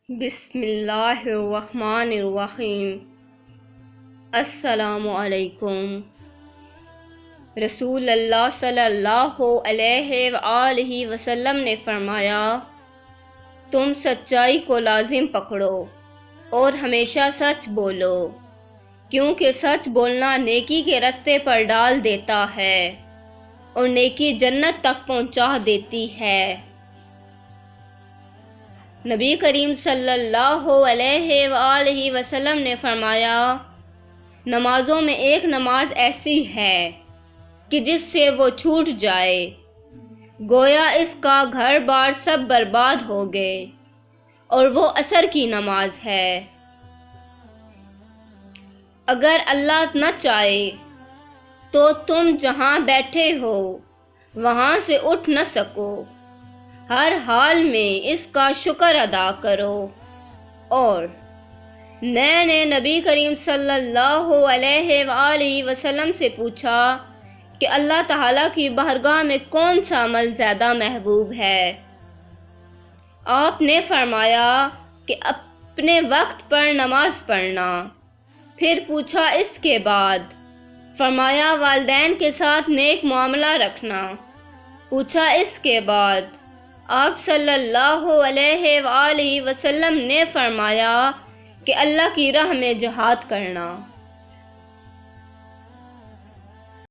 بسم اللہ الرحمن الرحیم۔ السلام علیکم۔ رسول اللہ صلی اللہ علیہ وآلہ وسلم نے فرمایا، تم سچائی کو لازم پکڑو اور ہمیشہ سچ بولو، کیونکہ سچ بولنا نیکی کے رستے پر ڈال دیتا ہے اور نیکی جنت تک پہنچا دیتی ہے۔ نبی کریم صلی اللہ علیہ وآلہ وسلم نے فرمایا، نمازوں میں ایک نماز ایسی ہے کہ جس سے وہ چھوٹ جائے گویا اس کا گھر بار سب برباد ہو گئے، اور وہ عصر کی نماز ہے۔ اگر اللہ نہ چاہے تو تم جہاں بیٹھے ہو وہاں سے اٹھ نہ سکو، ہر حال میں اس کا شکر ادا کرو۔ اور میں نے نبی کریم صلی اللہ علیہ وآلہ وسلم سے پوچھا کہ اللہ تعالیٰ کی بارگاہ میں کون سا عمل زیادہ محبوب ہے؟ آپ نے فرمایا کہ اپنے وقت پر نماز پڑھنا۔ پھر پوچھا اس کے بعد؟ فرمایا والدین کے ساتھ نیک معاملہ رکھنا۔ پوچھا اس کے بعد؟ آپ صلی اللہ علیہ وآلہ وسلم نے فرمایا کہ اللہ کی راہ میں جہاد کرنا۔